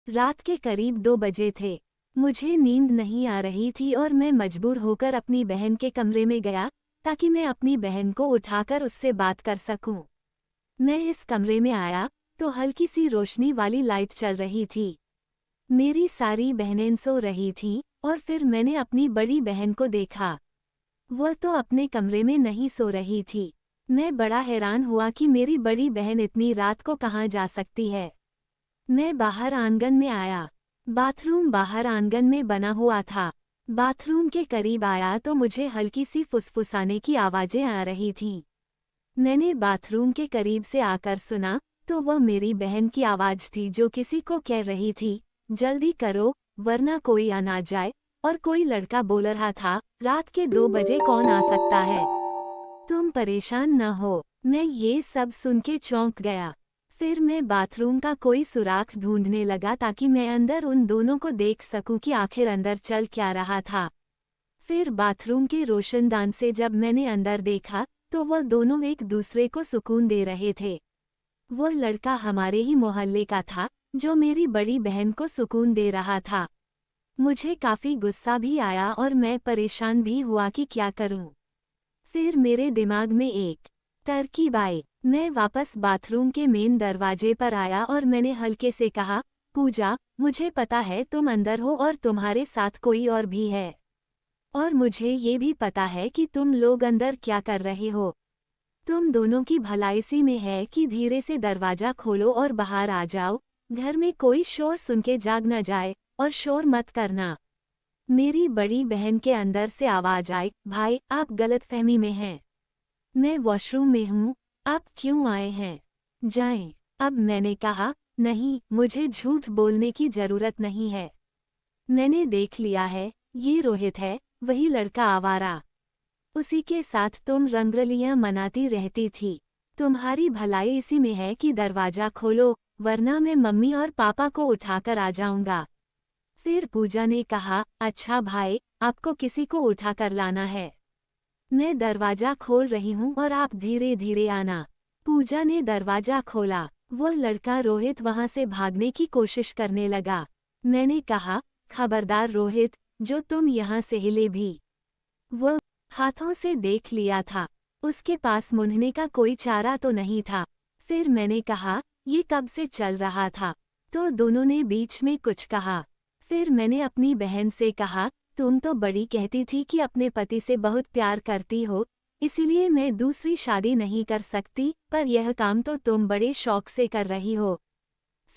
रात के करीब 2 बजे थे। मुझे नींद नहीं आ रही थी और मैं मजबूर होकर अपनी बहन के कमरे में गया ताकि मैं अपनी बहन को उठाकर उससे बात कर सकूं। मैं इस कमरे में आया तो हल्की सी रोशनी वाली लाइट चल रही थी। मेरी सारी बहनें सो रही थीं और फिर मैंने अपनी बड़ी बहन को देखा। वह तो अपने कमरे में नहीं सो रही थी। मैं बड़ा हैरान हुआ कि मेरी बड़ी बहन इतनी रात को कहाँ जा सकती है। मैं बाहर आंगन में आया। बाथरूम बाहर आंगन में बना हुआ था। बाथरूम के करीब आया तो मुझे हल्की सी फुसफुसाने की आवाजें आ रही थीं। मैंने बाथरूम के करीब से आकर सुना तो वह मेरी बहन की आवाज थी जो किसी को कह रही थी, जल्दी करो वरना कोई आ ना जाए। और कोई लड़का बोल रहा था, रात के 2 बजे कौन आ सकता है, तुम परेशान न हो। मैं ये सब सुन के चौंक गया। फिर मैं बाथरूम का कोई सुराख ढूंढने लगा ताकि मैं अंदर उन दोनों को देख सकूं कि आखिर अंदर चल क्या रहा था। फिर बाथरूम के रोशनदान से जब मैंने अंदर देखा तो वह दोनों एक दूसरे को सुकून दे रहे थे। वह लड़का हमारे ही मोहल्ले का था जो मेरी बड़ी बहन को सुकून दे रहा था। मुझे काफी गुस्सा भी आया और मैं परेशान भी हुआ कि क्या करूं। फिर मेरे दिमाग में एक तरकीब आई। मैं वापस बाथरूम के मेन दरवाजे पर आया और मैंने हल्के से कहा, पूजा, मुझे पता है तुम अंदर हो और तुम्हारे साथ कोई और भी है। और मुझे ये भी पता है कि तुम लोग अंदर क्या कर रहे हो। तुम दोनों की भलाई इसी में है कि धीरे से दरवाजा खोलो और बाहर आ जाओ। घर में कोई शोर सुन के जाग न जाए और शोर मत करना। मेरी बड़ी बहन के अंदर से आवाज आई, भाई आप गलतफहमी में हैं। मैं वॉशरूम में हूँ, आप क्यों आए हैं? जाएं। अब मैंने कहा, नहीं, मुझे झूठ बोलने की जरूरत नहीं है। मैंने देख लिया है, ये रोहित है, वही लड़का आवारा। उसी के साथ तुम रंगरलियां मनाती रहती थी। तुम्हारी भलाई इसी में है कि दरवाजा खोलो, वरना मैं मम्मी और पापा को उठाकर आ जाऊंगा। फिर पूजा ने कहा, अच्छा भाई, आपको किसी को उठाकर लाना है। मैं दरवाजा खोल रही हूँ और आप धीरे धीरे आना। पूजा ने दरवाजा खोला। वो लड़का रोहित वहां से भागने की कोशिश करने लगा। मैंने कहा, खबरदार रोहित, जो तुम यहाँ से हिले भी। वो हाथों से देख लिया था। उसके पास मुन्हने का कोई चारा तो नहीं था। फिर मैंने कहा, ये कब से चल रहा था? तो दोनों ने बीच में कुछ कहा। फिर मैंने अपनी बहन से कहा, तुम तो बड़ी कहती थी कि अपने पति से बहुत प्यार करती हो, इसीलिए मैं दूसरी शादी नहीं कर सकती, पर यह काम तो तुम बड़े शौक से कर रही हो।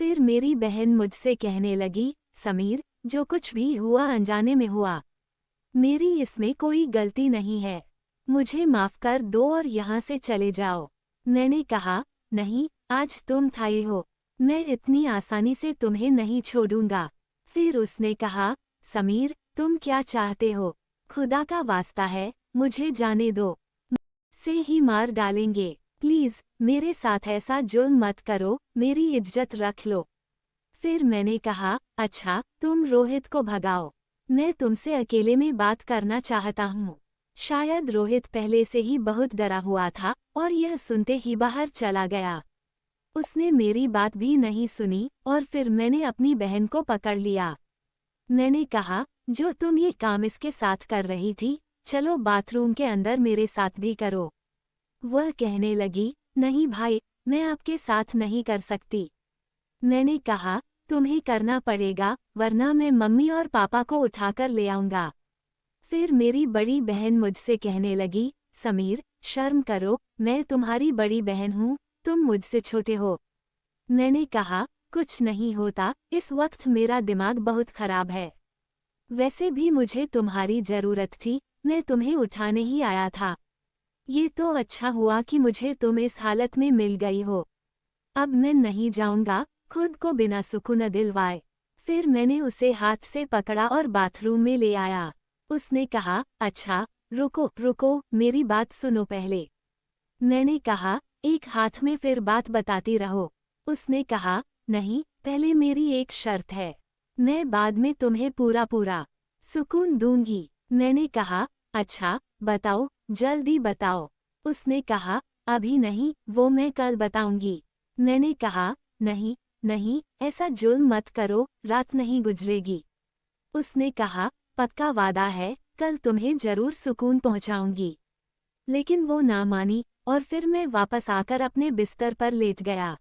फिर मेरी बहन मुझसे कहने लगी, समीर, जो कुछ भी हुआ अनजाने में हुआ। मेरी इसमें कोई गलती नहीं है। मुझे माफ कर दो और यहाँ से चले जाओ। मैंने कहा, नहीं, आज तुम थाई हो। मैं इतनी आसानी से तुम्हें नहीं छोड़ूंगा। फिर उसने कहा, समीर, तुम क्या चाहते हो? खुदा का वास्ता है, मुझे जाने दो। से ही मार डालेंगे। प्लीज, मेरे साथ ऐसा जुल्म मत करो, मेरी इज्जत रख लो। फिर मैंने कहा, अच्छा, तुम रोहित को भगाओ। मैं तुमसे अकेले में बात करना चाहता हूँ। शायद रोहित पहले से ही बहुत डरा हुआ था और यह सुनते ही बाहर चला गया। उसने मेरी बात भी नहीं सुनी और फिर मैंने अपनी बहन को पकड़ लिया। मैंने कहा, जो तुम ये काम इसके साथ कर रही थी, चलो बाथरूम के अंदर मेरे साथ भी करो। वह कहने लगी, नहीं भाई, मैं आपके साथ नहीं कर सकती। मैंने कहा, तुम्हें करना पड़ेगा, वरना मैं मम्मी और पापा को उठाकर ले आऊंगा। फिर मेरी बड़ी बहन मुझसे कहने लगी, समीर, शर्म करो, मैं तुम्हारी बड़ी बहन हूँ, तुम मुझसे छोटे हो। मैंने कहा, कुछ नहीं होता, इस वक्त मेरा दिमाग बहुत खराब है। वैसे भी मुझे तुम्हारी जरूरत थी, मैं तुम्हें उठाने ही आया था। ये तो अच्छा हुआ कि मुझे तुम इस हालत में मिल गई हो। अब मैं नहीं जाऊंगा, खुद को बिना सुकून न दिलवाए। फिर मैंने उसे हाथ से पकड़ा और बाथरूम में ले आया। उसने कहा, अच्छा, रुको रुको, मेरी बात सुनो पहले। मैंने कहा, एक हाथ में फिर बात बताती रहो। उसने कहा, नहीं, पहले मेरी एक शर्त है। मैं बाद में तुम्हें पूरा पूरा सुकून दूंगी। मैंने कहा, अच्छा, बताओ, जल्दी बताओ। उसने कहा, अभी नहीं, वो मैं कल बताऊंगी। मैंने कहा, नहीं, नहीं, ऐसा जुल्म मत करो, रात नहीं गुजरेगी। उसने कहा, पक्का वादा है, कल तुम्हें जरूर सुकून पहुंचाऊंगी। लेकिन वो ना मानी और फिर मैं वापस आकर अपने बिस्तर पर लेट गया।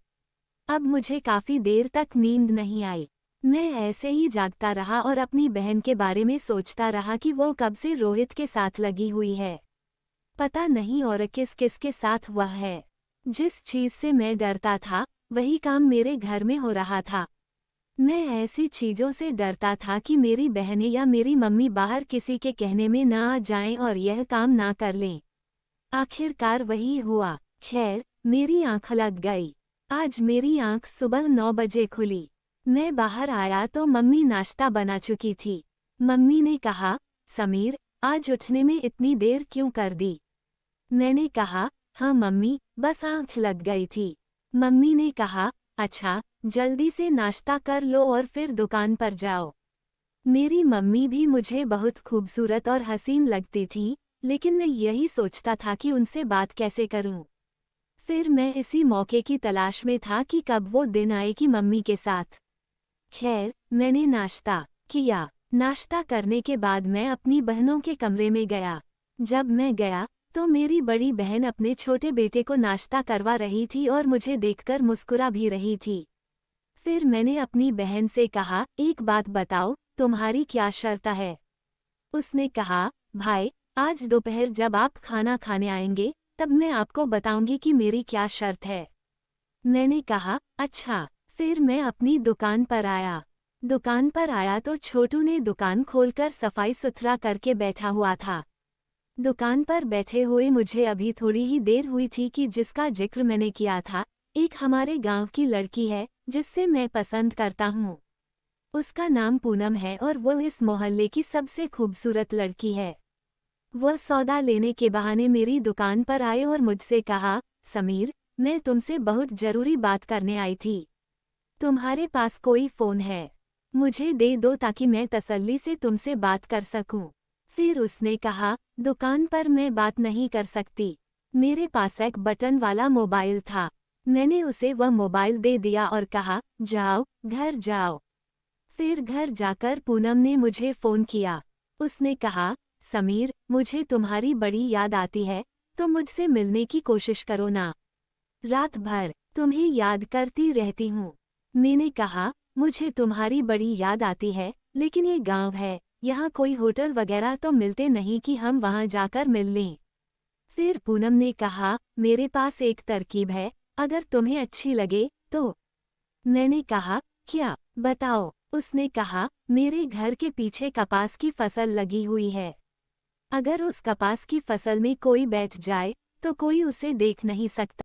अब मुझे काफी देर तक नींद नहीं आई। मैं ऐसे ही जागता रहा और अपनी बहन के बारे में सोचता रहा कि वो कब से रोहित के साथ लगी हुई है। पता नहीं और किस किस के साथ वह है। जिस चीज से मैं डरता था वही काम मेरे घर में हो रहा था। मैं ऐसी चीजों से डरता था कि मेरी बहनें या मेरी मम्मी बाहर किसी के कहने में ना आ जाएं और यह काम ना कर लें। आखिरकार वही हुआ। खैर, मेरी आंख लग गई। आज मेरी आंख सुबह 9 बजे खुली। मैं बाहर आया तो मम्मी नाश्ता बना चुकी थी। मम्मी ने कहा, समीर, आज उठने में इतनी देर क्यों कर दी? मैंने कहा, हाँ मम्मी, बस आंख लग गई थी। मम्मी ने कहा, अच्छा, जल्दी से नाश्ता कर लो और फिर दुकान पर जाओ। मेरी मम्मी भी मुझे बहुत खूबसूरत और हसीन लगती थी, लेकिन मैं यही सोचता था कि उनसे बात कैसे करूं। फिर मैं इसी मौके की तलाश में था कि कब वो दिन आए कि मम्मी के साथ। खैर, मैंने नाश्ता किया। नाश्ता करने के बाद मैं अपनी बहनों के कमरे में गया। जब मैं गया तो मेरी बड़ी बहन अपने छोटे बेटे को नाश्ता करवा रही थी और मुझे देखकर मुस्कुरा भी रही थी। फिर मैंने अपनी बहन से कहा, एक बात बताओ, तुम्हारी क्या शर्त है? उसने कहा, भाई, आज दोपहर जब आप खाना खाने आएंगे तब मैं आपको बताऊंगी कि मेरी क्या शर्त है। मैंने कहा, अच्छा। फिर मैं अपनी दुकान पर आया। दुकान पर आया तो छोटू ने दुकान खोलकर सफाई सुथरा करके बैठा हुआ था। दुकान पर बैठे हुए मुझे अभी थोड़ी ही देर हुई थी कि जिसका जिक्र मैंने किया था, एक हमारे गांव की लड़की है जिससे मैं पसंद करता हूँ। उसका नाम पूनम है और वो इस मोहल्ले की सबसे खूबसूरत लड़की है। वह सौदा लेने के बहाने मेरी दुकान पर आए और मुझसे कहा, समीर, मैं तुमसे बहुत जरूरी बात करने आई थी। तुम्हारे पास कोई फ़ोन है? मुझे दे दो ताकि मैं तसल्ली से तुमसे बात कर सकूं। फिर उसने कहा, दुकान पर मैं बात नहीं कर सकती। मेरे पास एक बटन वाला मोबाइल था। मैंने उसे वह मोबाइल दे दिया और कहा, जाओ, घर जाओ। फिर घर जाकर पूनम ने मुझे फ़ोन किया। उसने कहा, समीर, मुझे तुम्हारी बड़ी याद आती है, तो मुझसे मिलने की कोशिश करो ना। रात भर तुम्हें याद करती रहती हूँ। मैंने कहा, मुझे तुम्हारी बड़ी याद आती है, लेकिन ये गांव है, यहाँ कोई होटल वगैरह तो मिलते नहीं कि हम वहाँ जाकर मिल लें। फिर पूनम ने कहा, मेरे पास एक तरकीब है, अगर तुम्हें अच्छी लगे तो। मैंने कहा, क्या? बताओ। उसने कहा, मेरे घर के पीछे कपास की फसल लगी हुई है। अगर उस कपास की फसल में कोई बैठ जाए तो कोई उसे देख नहीं सकता।